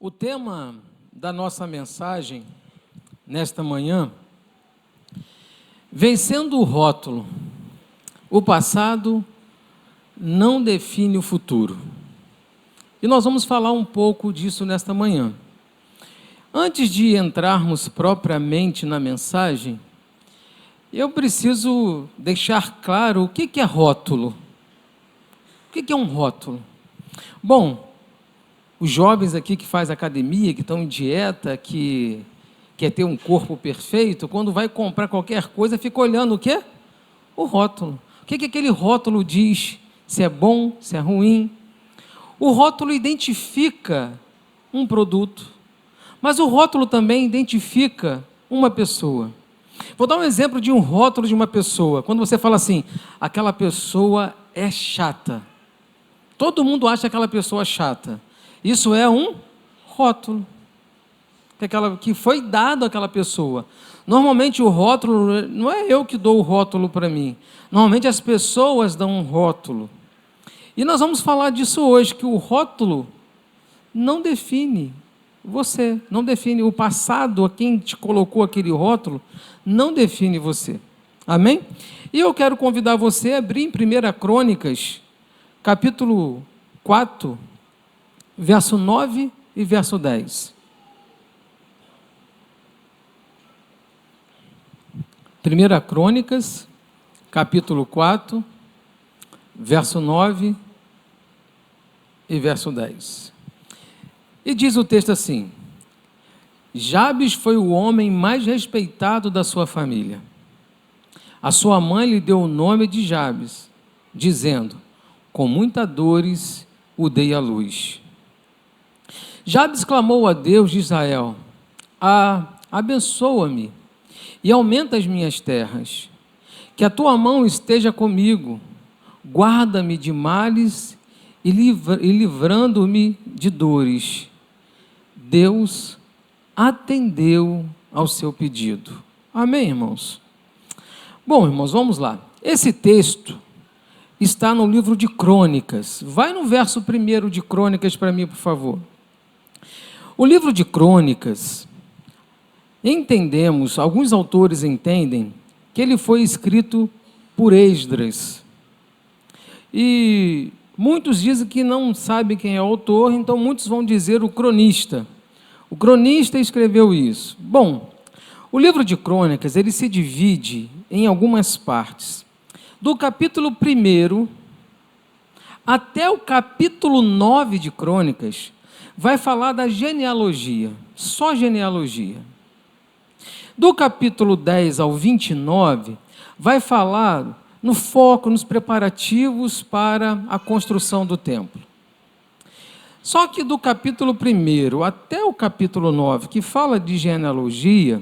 O tema da nossa mensagem, nesta manhã, vencendo o rótulo. O passado não define o futuro. E nós vamos falar um pouco disso nesta manhã. Antes de entrarmos propriamente na mensagem, eu preciso deixar claro o que é rótulo. O que é um rótulo? Bom, os jovens aqui que fazem academia, que estão em dieta, que quer ter um corpo perfeito, quando vai comprar qualquer coisa, fica olhando o quê? O rótulo. O que aquele rótulo diz? Se é bom, se é ruim. O rótulo identifica um produto, mas o rótulo também identifica uma pessoa. Vou dar um exemplo de um rótulo de uma pessoa. Quando você fala assim, aquela pessoa é chata. Todo mundo acha aquela pessoa chata. Isso é um rótulo que foi dado àquela pessoa. Normalmente o rótulo, não é eu que dou o rótulo para mim. Normalmente as pessoas dão um rótulo. E nós vamos falar disso hoje, que o rótulo não define você, não define o passado, a quem te colocou aquele rótulo, não define você. Amém? E eu quero convidar você a abrir em 1 Crônicas, capítulo 4, verso 9 e verso 10. 1 Crônicas, capítulo 4, verso 9 e verso 10. E diz o texto assim: Jabes foi o homem mais respeitado da sua família. A sua mãe lhe deu o nome de Jabes, dizendo: com muitas dores o dei à luz. Jabes clamou a Deus de Israel: abençoa-me e aumenta as minhas terras, que a tua mão esteja comigo, guarda-me de males e livrando-me de dores. Deus atendeu ao seu pedido. Amém, irmãos? Bom, irmãos, vamos lá. Esse texto está no livro de Crônicas. Vai no verso 1 de Crônicas para mim, por favor. O livro de Crônicas, alguns autores entendem que ele foi escrito por Esdras. E muitos dizem que não sabem quem é o autor, então muitos vão dizer o cronista. O cronista escreveu isso. Bom, o livro de Crônicas, ele se divide em algumas partes. Do capítulo 1 até o capítulo 9 de Crônicas, vai falar da genealogia, só genealogia. Do capítulo 10 ao 29, vai falar no foco, nos preparativos para a construção do templo. Só que do capítulo 1 até o capítulo 9, que fala de genealogia,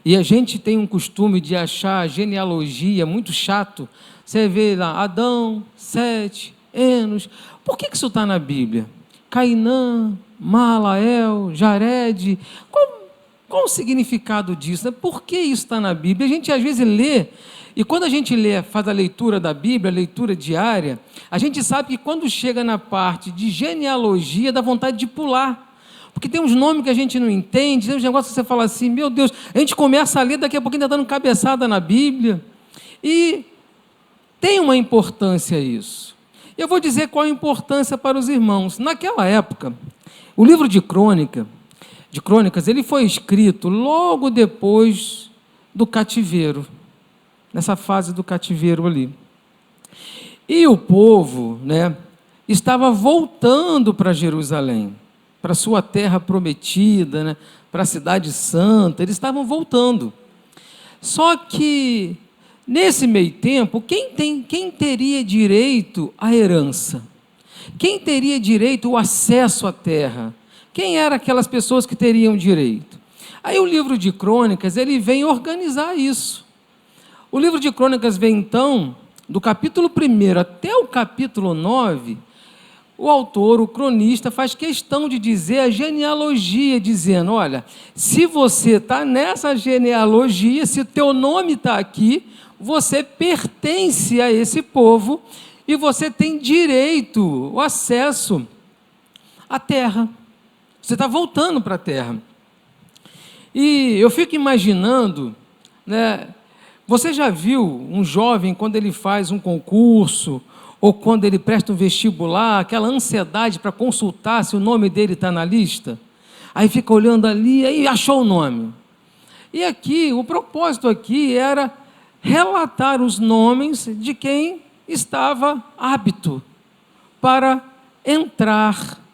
e a gente tem um costume de achar a genealogia muito chato. Você vê lá, Adão, Sete, Enos. Por que isso está na Bíblia? Cainã, Malael, Jared. Qual o significado disso? Por que isso está na Bíblia? A gente às vezes lê, e quando a gente lê, faz a leitura da Bíblia, a leitura diária, a gente sabe que quando chega na parte de genealogia, dá vontade de pular. Porque tem uns nomes que a gente não entende, tem uns negócios que você fala assim, meu Deus, a gente começa a ler, daqui a pouquinho está dando cabeçada na Bíblia. E tem uma importância isso. Eu vou dizer qual a importância para os irmãos. Naquela época, o livro de Crônicas, ele foi escrito logo depois do cativeiro, nessa fase do cativeiro ali. E o povo, estava voltando para Jerusalém, para a sua terra prometida, para a cidade santa, eles estavam voltando. Só que, nesse meio tempo, quem teria direito à herança? Quem teria direito ao acesso à terra? Quem eram aquelas pessoas que teriam direito? Aí o livro de Crônicas, ele vem organizar isso. O livro de Crônicas vem, então, do capítulo 1 até o capítulo 9, o autor, o cronista, faz questão de dizer a genealogia, dizendo, olha, se você está nessa genealogia, se teu nome está aqui, você pertence a esse povo e você tem direito, o acesso à terra. Você está voltando para a terra. E eu fico imaginando, né, você já viu um jovem, quando ele faz um concurso, ou quando ele presta um vestibular, aquela ansiedade para consultar se o nome dele está na lista? Aí fica olhando ali, aí achou o nome. E aqui, o propósito aqui era relatar os nomes de quem estava apto para entrar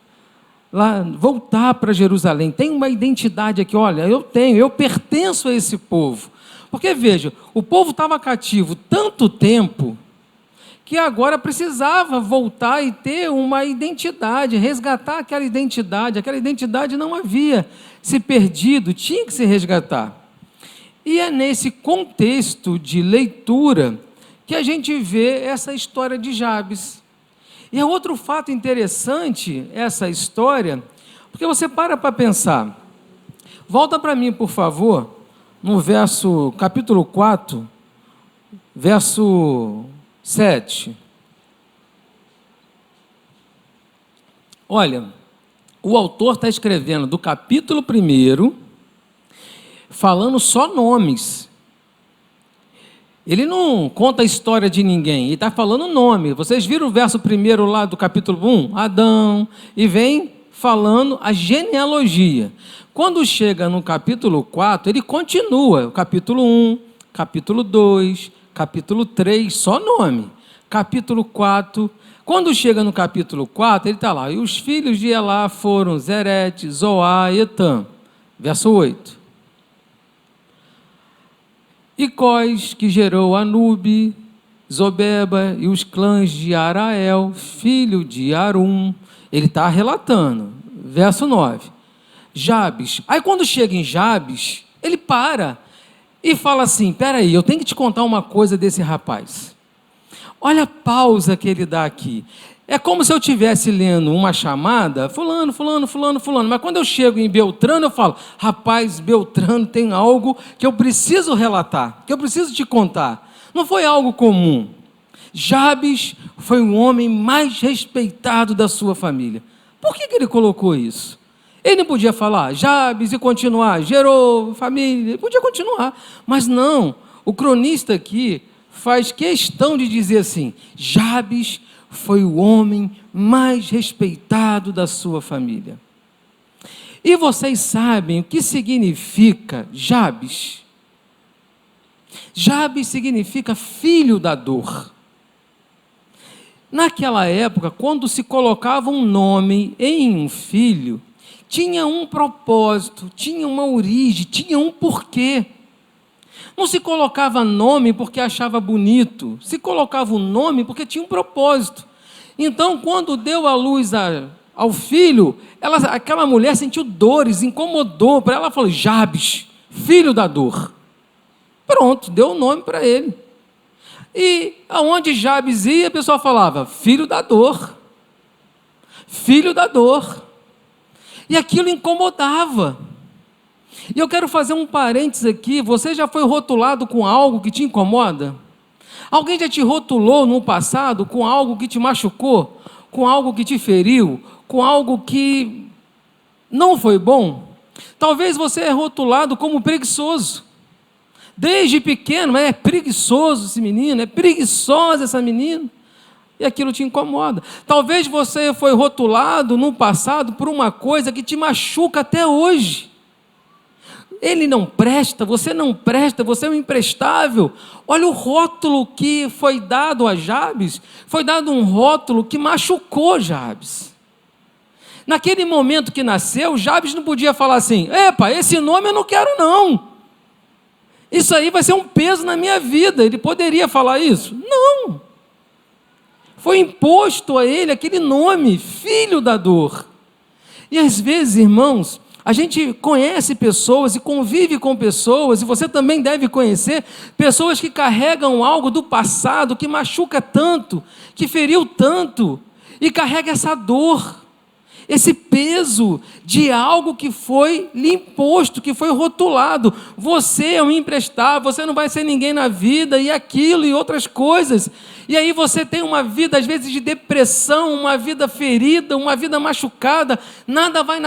lá, voltar para Jerusalém. Tem uma identidade aqui, olha, eu pertenço a esse povo. Porque, veja, o povo estava cativo tanto tempo que agora precisava voltar e ter uma identidade, resgatar aquela identidade não havia se perdido, tinha que se resgatar. E é nesse contexto de leitura que a gente vê essa história de Jabes. E é outro fato interessante essa história, porque você para pensar. Volta para mim, por favor, no capítulo 4, verso 7. Olha, o autor está escrevendo do capítulo 1, falando só nomes. Ele não conta a história de ninguém, ele está falando nome. Vocês viram o verso 1 lá do capítulo 1? Adão, e vem falando a genealogia. Quando chega no capítulo 4, ele continua, o capítulo 1, capítulo 2, capítulo 3, só nome. Capítulo 4, quando chega no capítulo 4, ele está lá, e os filhos de Elá foram Zerete, Zoá e Etam. Verso 8. E Cós, que gerou Anube, Zobeba e os clãs de Arael, filho de Arum. Ele está relatando. Verso 9. Jabes. Aí quando chega em Jabes, ele para e fala assim, espera aí, eu tenho que te contar uma coisa desse rapaz. Olha a pausa que ele dá aqui. É como se eu estivesse lendo uma chamada, fulano, mas quando eu chego em Beltrano, eu falo, rapaz, Beltrano tem algo que eu preciso relatar, que eu preciso te contar. Não foi algo comum. Jabes foi o homem mais respeitado da sua família. Por que ele colocou isso? Ele não podia falar Jabes e continuar, gerou família, ele podia continuar, mas não, o cronista aqui faz questão de dizer assim, Jabes foi o homem mais respeitado da sua família. E vocês sabem o que significa Jabes? Jabes significa filho da dor. Naquela época, quando se colocava um nome em um filho, tinha um propósito, tinha uma origem, tinha um porquê. Não se colocava nome porque achava bonito, se colocava o nome porque tinha um propósito. Então, quando deu a luz ao filho, aquela mulher sentiu dores, incomodou, para ela falou, Jabes, filho da dor. Pronto, deu o nome para ele. E aonde Jabes ia, a pessoa falava, filho da dor. Filho da dor. E aquilo incomodava. E eu quero fazer um parênteses aqui, você já foi rotulado com algo que te incomoda? Alguém já te rotulou no passado com algo que te machucou? Com algo que te feriu? Com algo que não foi bom? Talvez você é rotulado como preguiçoso. Desde pequeno, mas é preguiçoso esse menino, é preguiçosa essa menina. E aquilo te incomoda. Talvez você foi rotulado no passado por uma coisa que te machuca até hoje. Ele não presta, você é um imprestável. Olha o rótulo que foi dado a Jabes, foi dado um rótulo que machucou Jabes. Naquele momento que nasceu, Jabes não podia falar assim, epa, esse nome eu não quero não. Isso aí vai ser um peso na minha vida. Ele poderia falar isso? Não. Foi imposto a ele aquele nome, filho da dor. E às vezes, irmãos, a gente conhece pessoas e convive com pessoas, e você também deve conhecer pessoas que carregam algo do passado que machuca tanto, que feriu tanto, e carrega essa dor, esse peso de algo que foi lhe imposto, que foi rotulado. Você é um imprestável, você não vai ser ninguém na vida, e aquilo e outras coisas. E aí você tem uma vida, às vezes, de depressão, uma vida ferida, uma vida machucada, nada vai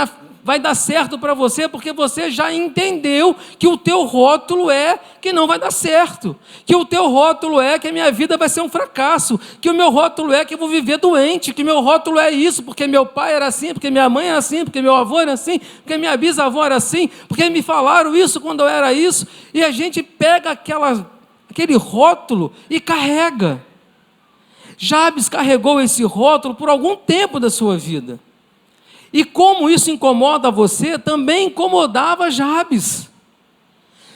vai dar certo para você, porque você já entendeu que o teu rótulo é que não vai dar certo, que o teu rótulo é que a minha vida vai ser um fracasso, que o meu rótulo é que eu vou viver doente, que o meu rótulo é isso, porque meu pai era assim, porque minha mãe era assim, porque meu avô era assim, porque minha bisavó era assim, porque me falaram isso quando eu era isso, e a gente pega aquele rótulo e carrega. Jabes carregou esse rótulo por algum tempo da sua vida. E como isso incomoda você, também incomodava Jabes.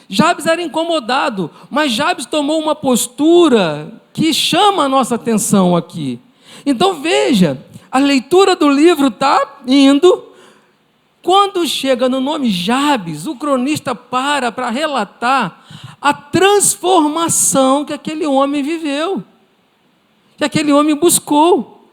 Jabes era incomodado, mas Jabes tomou uma postura que chama a nossa atenção aqui. Então veja, a leitura do livro está indo. Quando chega no nome Jabes, o cronista para relatar a transformação que aquele homem viveu, que aquele homem buscou.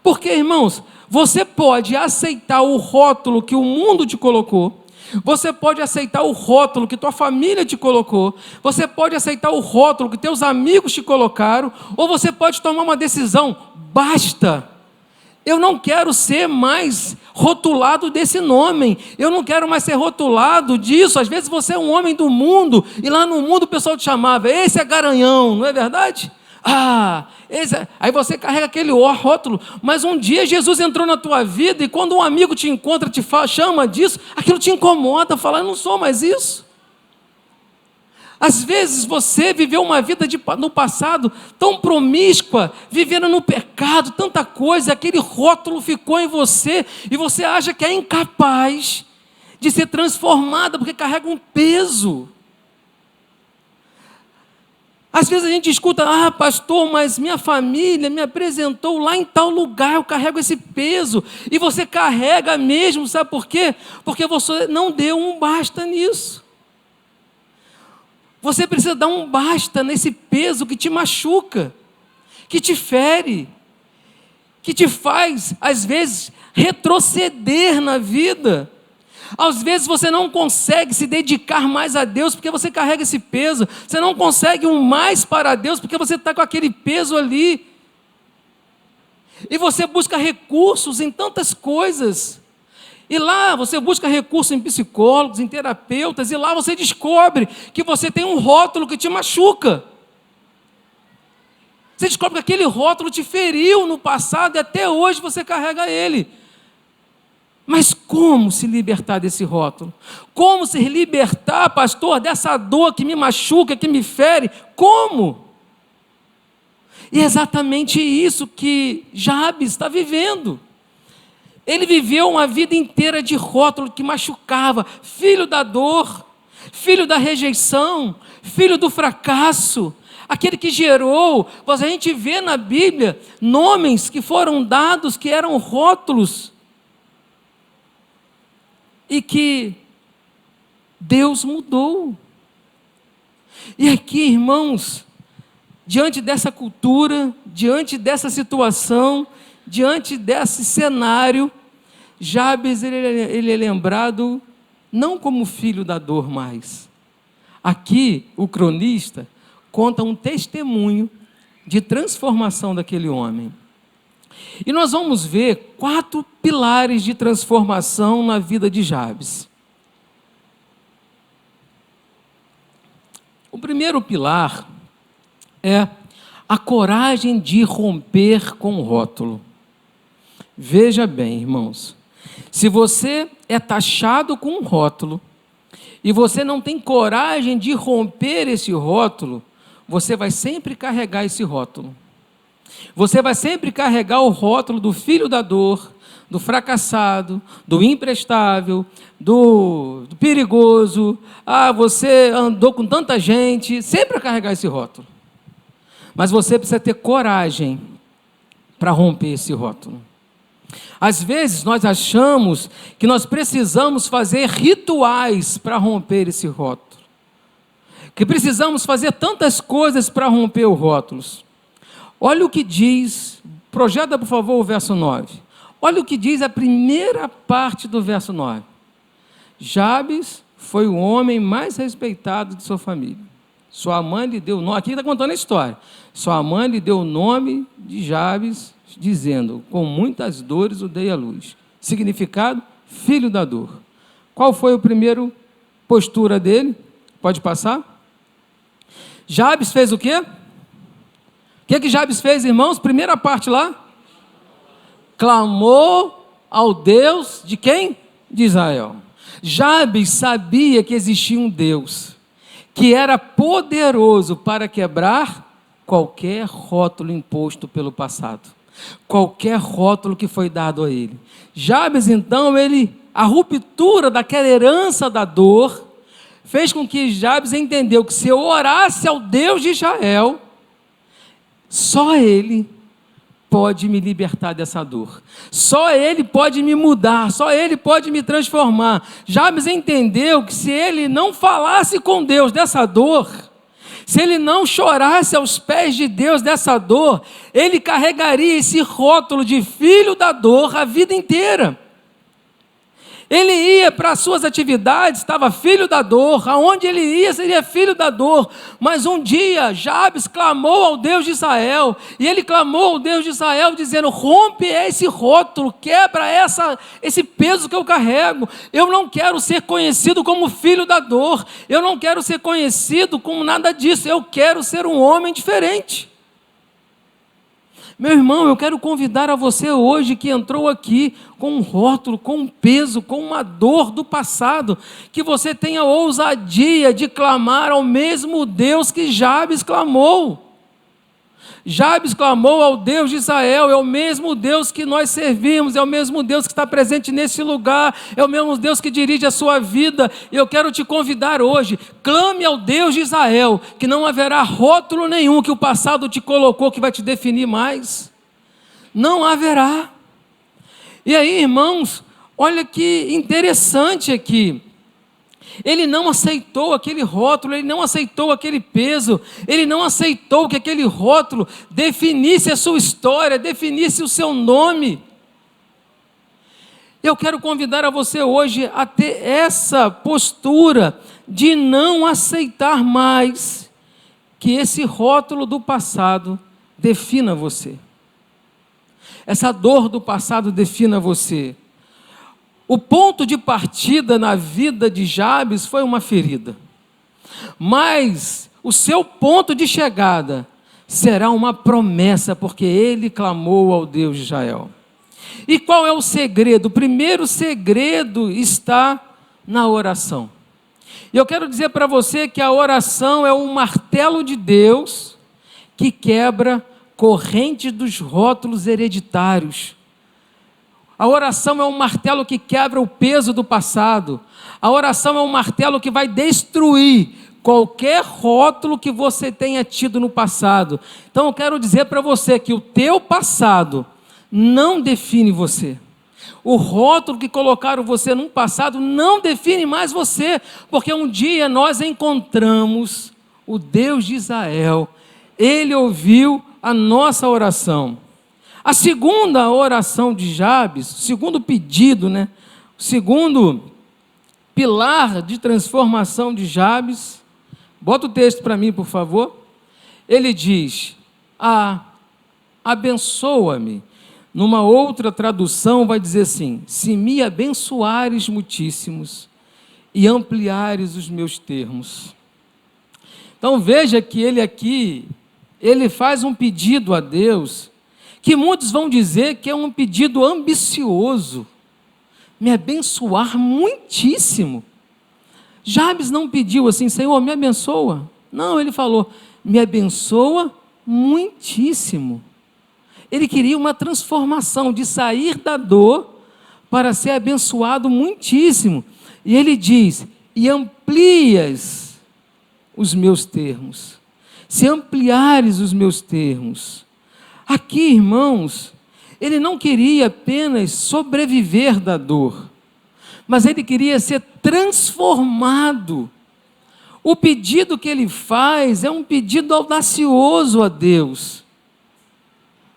Porque, irmãos, você pode aceitar o rótulo que o mundo te colocou, você pode aceitar o rótulo que tua família te colocou, você pode aceitar o rótulo que teus amigos te colocaram, ou você pode tomar uma decisão: basta, eu não quero ser mais rotulado desse nome, eu não quero mais ser rotulado disso. Às vezes você é um homem do mundo, e lá no mundo o pessoal te chamava, esse é garanhão, não é verdade? Aí você carrega aquele rótulo, mas um dia Jesus entrou na tua vida, e quando um amigo te encontra, chama disso, aquilo te incomoda, fala, eu não sou mais isso. Às vezes você viveu uma vida no passado tão promíscua, vivendo no pecado, tanta coisa, aquele rótulo ficou em você, e você acha que é incapaz de ser transformada, porque carrega um peso. Às vezes a gente escuta, pastor, mas minha família me apresentou lá em tal lugar, eu carrego esse peso. E você carrega mesmo, sabe por quê? Porque você não deu um basta nisso. Você precisa dar um basta nesse peso que te machuca, que te fere, que te faz, às vezes, retroceder na vida. Às vezes você não consegue se dedicar mais a Deus porque você carrega esse peso. Você não consegue um mais para Deus porque você está com aquele peso ali. E você busca recursos em tantas coisas. E lá você busca recursos em psicólogos, em terapeutas, e lá você descobre que você tem um rótulo que te machuca. Você descobre que aquele rótulo te feriu no passado e até hoje você carrega ele. Mas como se libertar desse rótulo? Como se libertar, pastor, dessa dor que me machuca, que me fere? Como? E é exatamente isso que Jabes está vivendo. Ele viveu uma vida inteira de rótulo que machucava. Filho da dor, filho da rejeição, filho do fracasso, aquele que gerou. A gente vê na Bíblia nomes que foram dados que eram rótulos, e que Deus mudou. E aqui, irmãos, diante dessa cultura, diante dessa situação, diante desse cenário, Jabes ele é lembrado não como filho da dor mais. Aqui, o cronista conta um testemunho de transformação daquele homem. E nós vamos ver 4 pilares de transformação na vida de Jabes. O primeiro pilar é a coragem de romper com o rótulo. Veja bem, irmãos, se você é taxado com um rótulo e você não tem coragem de romper esse rótulo, você vai sempre carregar esse rótulo. Você vai sempre carregar o rótulo do filho da dor, do fracassado, do imprestável, do perigoso. Você andou com tanta gente, sempre a carregar esse rótulo. Mas você precisa ter coragem para romper esse rótulo. Às vezes nós achamos que nós precisamos fazer rituais para romper esse rótulo, que precisamos fazer tantas coisas para romper os rótulos. Olha o que diz, projeta por favor o verso 9. Olha o que diz a primeira parte do verso 9. Jabes foi o homem mais respeitado de sua família. Sua mãe lhe deu o nome, aqui está contando a história. Sua mãe lhe deu o nome de Jabes, dizendo, com muitas dores o dei à luz. Significado, filho da dor. Qual foi a primeira postura dele? Pode passar? Jabes fez o quê? O que Jabes fez, irmãos? Primeira parte lá. Clamou ao Deus de quem? De Israel. Jabes sabia que existia um Deus que era poderoso para quebrar qualquer rótulo imposto pelo passado, qualquer rótulo que foi dado a ele. Jabes, então, a ruptura daquela herança da dor fez com que Jabes entendeu que se eu orasse ao Deus de Israel, só Ele pode me libertar dessa dor, só Ele pode me mudar, só Ele pode me transformar. Jabes entendeu que se ele não falasse com Deus dessa dor, se ele não chorasse aos pés de Deus dessa dor, ele carregaria esse rótulo de filho da dor a vida inteira. Ele ia para as suas atividades, estava filho da dor, aonde ele ia seria filho da dor, mas um dia Jabes clamou ao Deus de Israel, e ele clamou ao Deus de Israel dizendo: rompe esse rótulo, quebra esse peso que eu carrego. Eu não quero ser conhecido como filho da dor, eu não quero ser conhecido como nada disso, eu quero ser um homem diferente. Meu irmão, eu quero convidar a você hoje que entrou aqui com um rótulo, com um peso, com uma dor do passado, que você tenha ousadia de clamar ao mesmo Deus que Jabes clamou. Jabes clamou ao Deus de Israel, é o mesmo Deus que nós servimos, é o mesmo Deus que está presente nesse lugar, é o mesmo Deus que dirige a sua vida. E eu quero te convidar hoje, clame ao Deus de Israel, que não haverá rótulo nenhum que o passado te colocou que vai te definir mais. Não haverá. E aí, irmãos, olha que interessante aqui. Ele não aceitou aquele rótulo, ele não aceitou aquele peso, ele não aceitou que aquele rótulo definisse a sua história, definisse o seu nome. Eu quero convidar a você hoje a ter essa postura de não aceitar mais que esse rótulo do passado defina você. Essa dor do passado defina você. O ponto de partida na vida de Jabes foi uma ferida, mas o seu ponto de chegada será uma promessa, porque ele clamou ao Deus de Israel. E qual é o segredo? O primeiro segredo está na oração. E eu quero dizer para você que a oração é um martelo de Deus que quebra correntes dos rótulos hereditários. A oração é um martelo que quebra o peso do passado. A oração é um martelo que vai destruir qualquer rótulo que você tenha tido no passado. Então eu quero dizer para você que o teu passado não define você. O rótulo que colocaram você no passado não define mais você, porque um dia nós encontramos o Deus de Israel. Ele ouviu a nossa oração. A segunda oração de Jabes, o segundo pedido, o segundo pilar de transformação de Jabes, bota o texto para mim, por favor. Ele diz: abençoa-me. Numa outra tradução vai dizer assim: se me abençoares muitíssimos e ampliares os meus termos. Então veja que ele faz um pedido a Deus, que muitos vão dizer que é um pedido ambicioso, me abençoar muitíssimo. Jabes não pediu assim: Senhor, me abençoa. Não, ele falou: me abençoa muitíssimo. Ele queria uma transformação, de sair da dor para ser abençoado muitíssimo. E ele diz: e amplias os meus termos. Se ampliares os meus termos. Aqui, irmãos, ele não queria apenas sobreviver da dor, mas ele queria ser transformado. O pedido que ele faz é um pedido audacioso a Deus.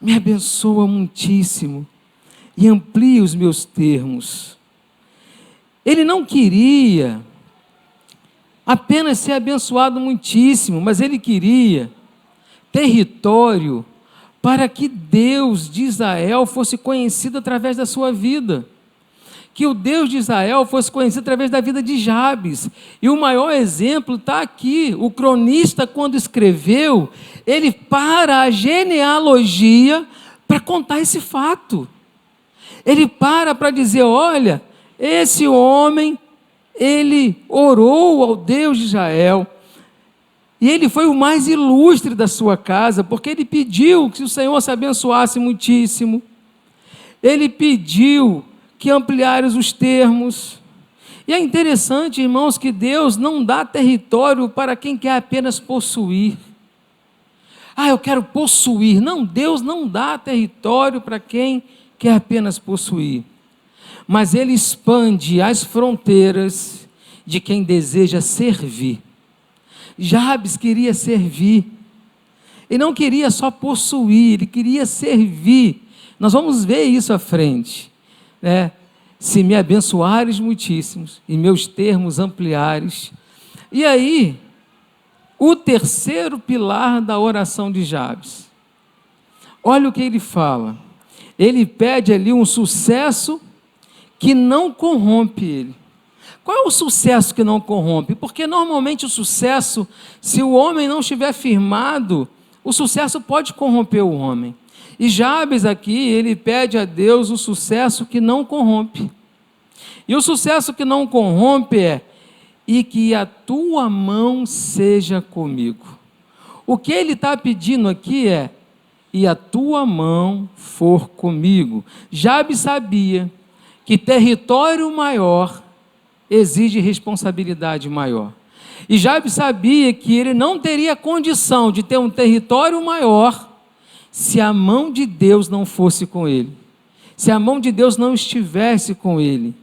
Me abençoa muitíssimo e amplie os meus termos. Ele não queria apenas ser abençoado muitíssimo, mas ele queria território para que Deus de Israel fosse conhecido através da sua vida. que o Deus de Israel fosse conhecido através da vida de Jabes. E o maior exemplo está aqui. O cronista, quando escreveu, ele para a genealogia para contar esse fato. Ele para dizer, olha, esse homem, ele orou ao Deus de Israel, e ele foi o mais ilustre da sua casa, porque ele pediu que o Senhor se abençoasse muitíssimo. Ele pediu que ampliares os termos. E é interessante, irmãos, que Deus não dá território para quem quer apenas possuir. Eu quero possuir. Não, Deus não dá território para quem quer apenas possuir. Mas Ele expande as fronteiras de quem deseja servir. Jabes queria servir. Ele não queria só possuir, ele queria servir. Nós vamos ver isso à frente. Se me abençoares muitíssimos e meus termos ampliares. E aí, o terceiro pilar da oração de Jabes. Olha o que ele fala. Ele pede ali um sucesso que não corrompe ele. Qual é o sucesso que não corrompe? Porque normalmente o sucesso, se o homem não estiver firmado, o sucesso pode corromper o homem. E Jabes aqui, ele pede a Deus o sucesso que não corrompe. E o sucesso que não corrompe é: e que a tua mão seja comigo. O que ele está pedindo aqui é: e a tua mão for comigo. Jabes sabia que território maior exige responsabilidade maior. E Jabes sabia que ele não teria condição de ter um território maior se a mão de Deus não fosse com ele, se a mão de Deus não estivesse com ele.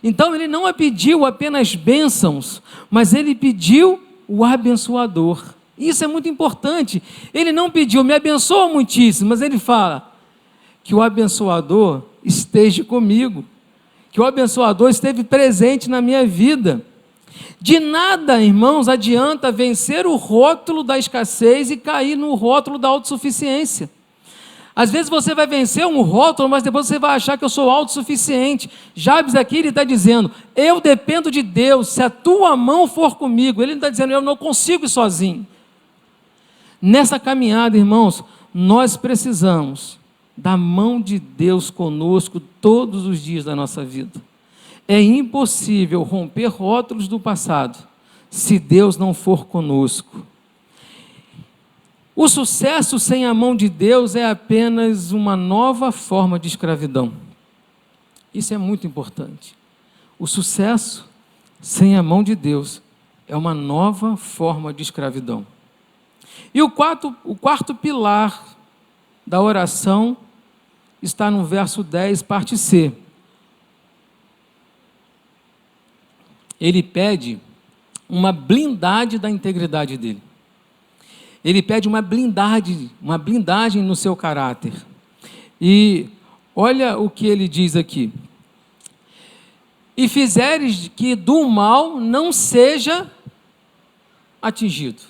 Então ele não pediu apenas bênçãos, mas ele pediu o abençoador. Isso é muito importante. Ele não pediu, me abençoa muitíssimo, mas ele fala que o abençoador esteja comigo, que o abençoador esteve presente na minha vida. De nada, irmãos, adianta vencer o rótulo da escassez e cair no rótulo da autossuficiência. Às vezes você vai vencer um rótulo, mas depois você vai achar que eu sou autossuficiente. Jabes aqui, ele está dizendo, eu dependo de Deus, se a tua mão for comigo. Ele não está dizendo, eu não consigo ir sozinho. Nessa caminhada, irmãos, nós precisamos da mão de Deus conosco todos os dias da nossa vida. É impossível romper rótulos do passado se Deus não for conosco. O sucesso sem a mão de Deus é apenas uma nova forma de escravidão. Isso é muito importante. O sucesso sem a mão de Deus é uma nova forma de escravidão. E o quarto pilar da oração está no verso 10, parte C. Ele pede uma blindade da integridade dele. Ele pede uma blindagem no seu caráter. E olha o que ele diz aqui. E fizeres que do mal não seja atingido.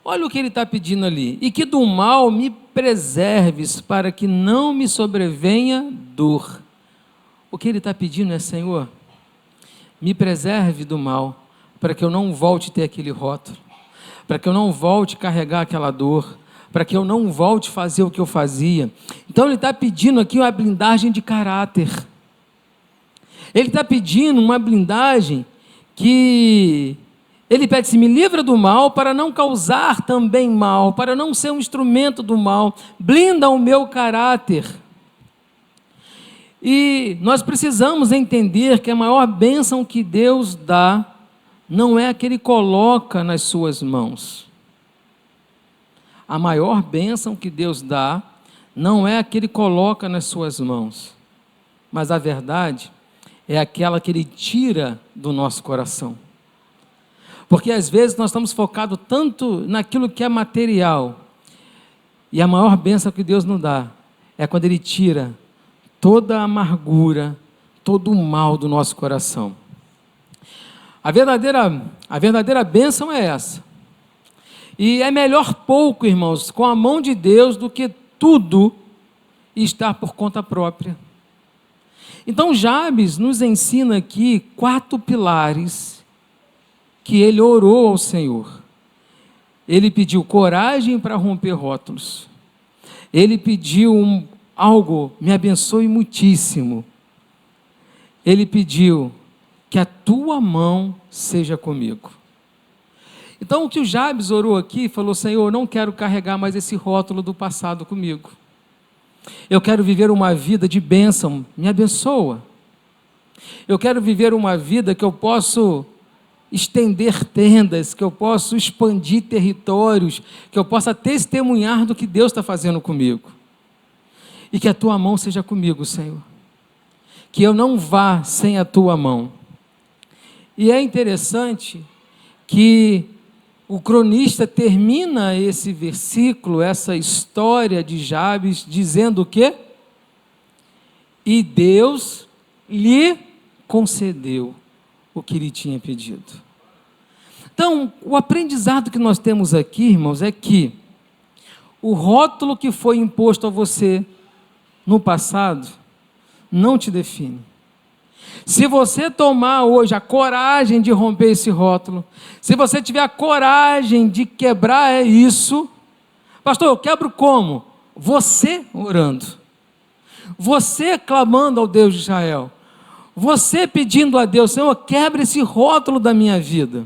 Olha o que ele está pedindo ali. E que do mal me preserves para que não me sobrevenha dor. O que ele está pedindo é, Senhor, me preserve do mal, para que eu não volte a ter aquele rótulo, para que eu não volte a carregar aquela dor, para que eu não volte a fazer o que eu fazia. Então ele está pedindo aqui uma blindagem de caráter. Ele está pedindo uma blindagem que... Ele pede assim, me livra do mal para não causar também mal, para não ser um instrumento do mal, blinda o meu caráter. E nós precisamos entender que a maior bênção que Deus dá não é a que Ele coloca nas suas mãos. A maior bênção que Deus dá não é a que Ele coloca nas suas mãos, mas a verdade é aquela que Ele tira do nosso coração. Porque às vezes nós estamos focados tanto naquilo que é material, e a maior bênção que Deus nos dá é quando Ele tira toda a amargura, todo o mal do nosso coração. A verdadeira bênção é essa. E é melhor pouco, irmãos, com a mão de Deus do que tudo estar por conta própria. Então Jabes nos ensina aqui 4 pilares que ele orou ao Senhor. Ele pediu coragem para romper rótulos. Ele pediu algo, me abençoe muitíssimo. Ele pediu que a tua mão seja comigo. Então o que o Jabes orou aqui, falou: Senhor, eu não quero carregar mais esse rótulo do passado comigo. Eu quero viver uma vida de bênção, me abençoa. Eu quero viver uma vida que eu possa estender tendas, que eu possa expandir territórios, que eu possa testemunhar do que Deus está fazendo comigo. E que a tua mão seja comigo, Senhor. Que eu não vá sem a tua mão. E é interessante que o cronista termina esse versículo, essa história de Jabes, dizendo o quê? E Deus lhe concedeu o que lhe tinha pedido. Então, o aprendizado que nós temos aqui, irmãos, é que o rótulo que foi imposto a você no passado não te define. Se você tomar hoje a coragem de romper esse rótulo, se você tiver a coragem de quebrar isso, pastor, eu quebro como? Você orando, você clamando ao Deus de Israel, você pedindo a Deus: Senhor, quebre esse rótulo da minha vida.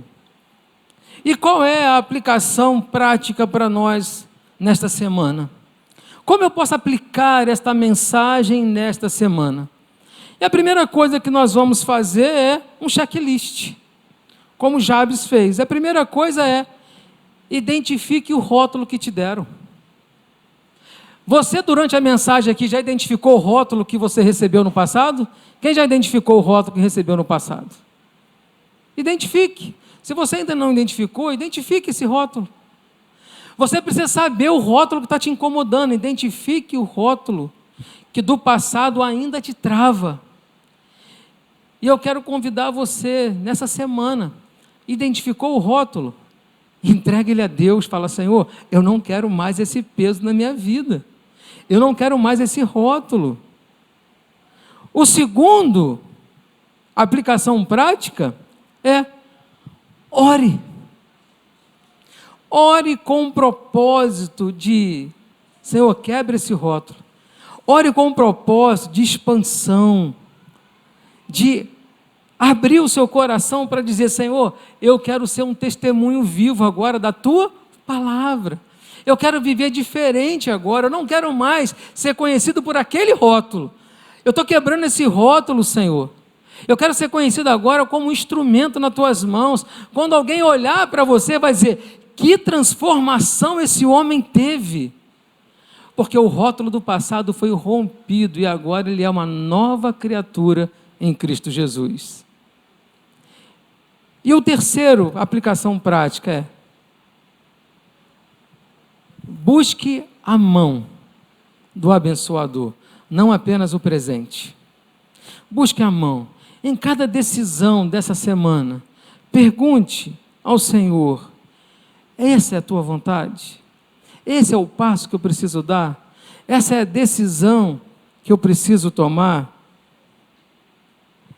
E qual é a aplicação prática para nós nesta semana? Como eu posso aplicar esta mensagem nesta semana? E a primeira coisa que nós vamos fazer é um checklist, como Jabes fez. A primeira coisa é: identifique o rótulo que te deram. Você, durante a mensagem aqui, já identificou o rótulo que você recebeu no passado? Quem já identificou o rótulo que recebeu no passado? Identifique. Se você ainda não identificou, identifique esse rótulo. Você precisa saber o rótulo que está te incomodando. Identifique o rótulo que do passado ainda te trava. E eu quero convidar você, nessa semana, identificou o rótulo? Entregue ele a Deus, fala: Senhor, eu não quero mais esse peso na minha vida. Eu não quero mais esse rótulo. O segundo, aplicação prática, é ore. Ore com o propósito de: Senhor, quebre esse rótulo. Ore com o propósito de expansão, de abrir o seu coração para dizer: Senhor, eu quero ser um testemunho vivo agora da tua palavra. Eu quero viver diferente agora. Eu não quero mais ser conhecido por aquele rótulo. Eu estou quebrando esse rótulo, Senhor. Eu quero ser conhecido agora como um instrumento nas tuas mãos. Quando alguém olhar para você, vai dizer: que transformação esse homem teve. Porque o rótulo do passado foi rompido e agora ele é uma nova criatura em Cristo Jesus. E o terceiro, aplicação prática, é: busque a mão do abençoador, não apenas o presente. Busque a mão. Em cada decisão dessa semana, pergunte ao Senhor: essa é a tua vontade? Esse é o passo que eu preciso dar? Essa é a decisão que eu preciso tomar?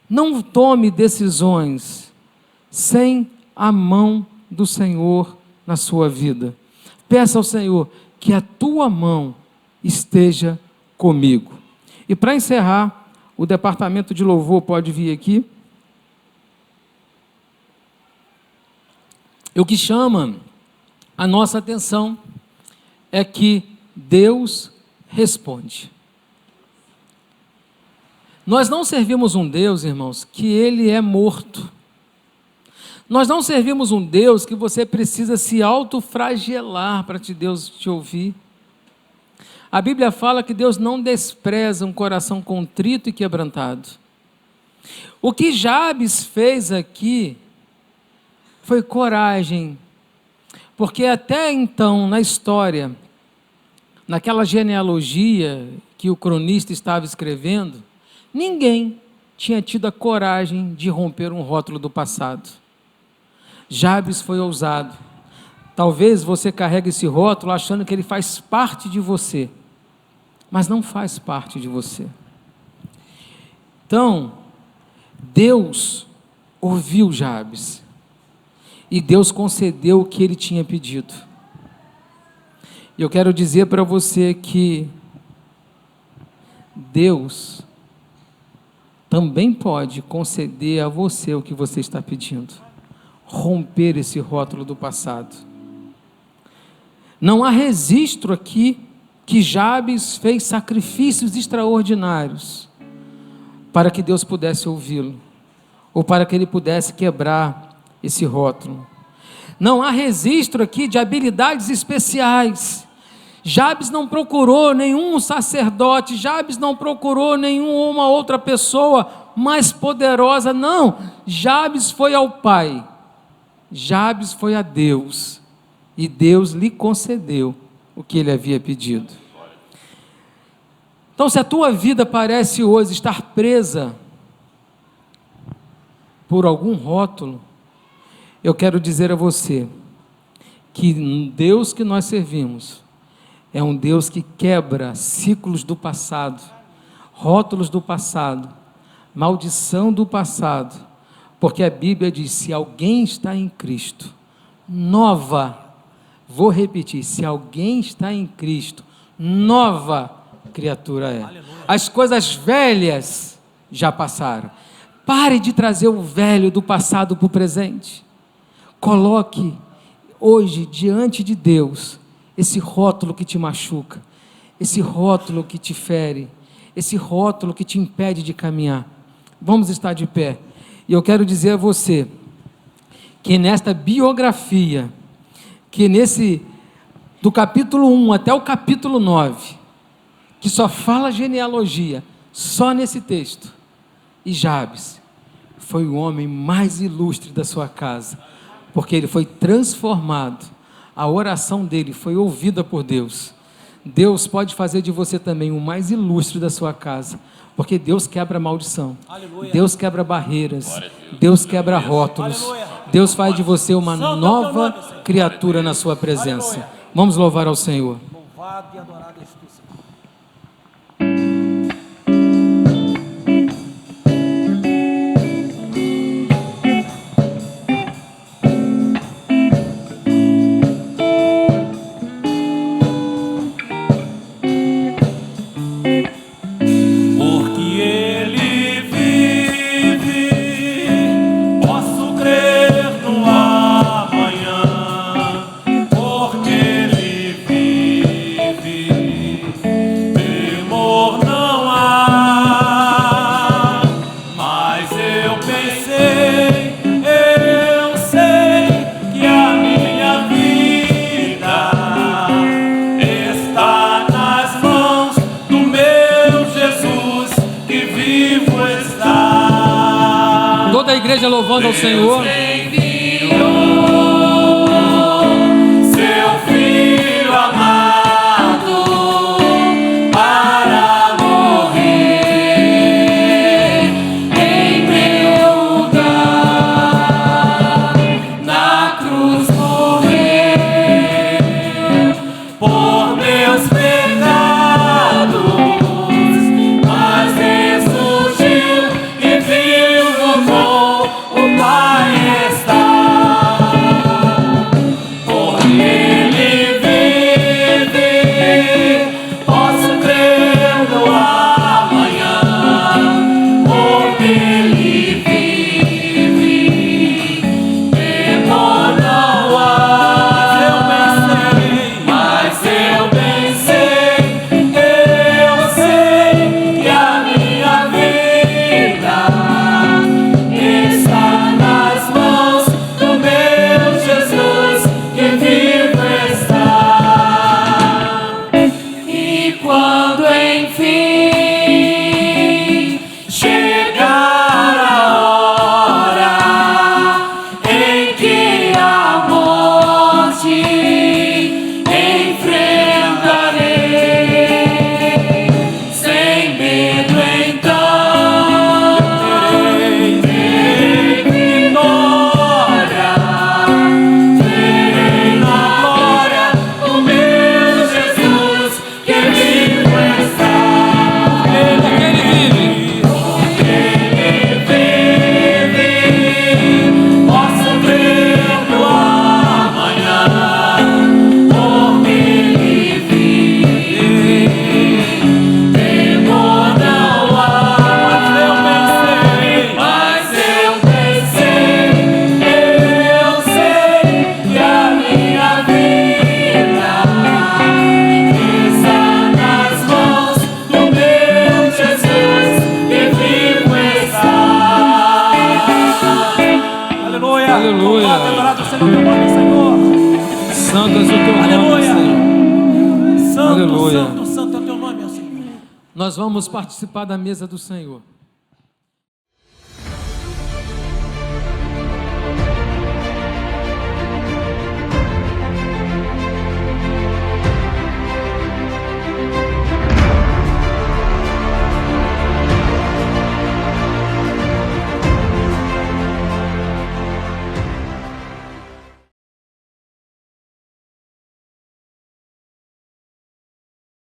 Não tome decisões sem a mão do Senhor na sua vida. Peça ao Senhor que a tua mão esteja comigo. E para encerrar, o departamento de louvor pode vir aqui. O que chama a nossa atenção é que Deus responde. Nós não servimos um Deus, irmãos, que ele é morto. Nós não servimos um Deus que você precisa se autoflagelar para que Deus te ouvir. A Bíblia fala que Deus não despreza um coração contrito e quebrantado. O que Jabes fez aqui foi coragem, porque até então, na história, naquela genealogia que o cronista estava escrevendo, ninguém tinha tido a coragem de romper um rótulo do passado. Jabes foi ousado. Talvez você carregue esse rótulo achando que ele faz parte de você, mas não faz parte de você. Então, Deus ouviu Jabes e Deus concedeu o que ele tinha pedido. E eu quero dizer para você que Deus também pode conceder a você o que você está pedindo, romper esse rótulo do passado. Não há registro aqui que Jabes fez sacrifícios extraordinários para que Deus pudesse ouvi-lo, ou para que ele pudesse quebrar esse rótulo. Não há registro aqui de habilidades especiais. Jabes não procurou nenhum sacerdote, Jabes não procurou nenhuma outra pessoa mais poderosa, não. Jabes foi ao Pai, Jabes foi a Deus, e Deus lhe concedeu o que ele havia pedido. Então, se a tua vida parece hoje estar presa por algum rótulo, eu quero dizer a você que o Deus que nós servimos é um Deus que quebra ciclos do passado, rótulos do passado, maldição do passado, porque a Bíblia diz: se alguém está em Cristo, vou repetir, se alguém está em Cristo, nova criatura é. As coisas velhas já passaram. Pare de trazer o velho do passado para o presente. Coloque hoje diante de Deus esse rótulo que te machuca, esse rótulo que te fere, esse rótulo que te impede de caminhar. Vamos estar de pé. E eu quero dizer a você que nesta biografia, do capítulo 1 até o capítulo 9, que só fala genealogia, só nesse texto, e Jabes foi o homem mais ilustre da sua casa, porque ele foi transformado, a oração dele foi ouvida por Deus. Deus pode fazer de você também o mais ilustre da sua casa, porque Deus quebra maldição, aleluia. Deus quebra barreiras, Deus quebra rótulos, aleluia. Deus faz de você uma nova criatura na sua presença. Aleluia. Vamos louvar ao Senhor. Louvado e adorado és tu, Senhor. Toda a igreja louvando ao Senhor. Seu Filho amado para morrer em meu lugar, na cruz morrer por meus pecados, mas ressurgiu e vivo com o Pai está. Por Ele vive, posso crer no amanhã. Por Ele vive, temor não há. Mas eu Aleluia. Santo, santo é o teu nome, ó Senhor. Nós vamos participar da mesa do Senhor.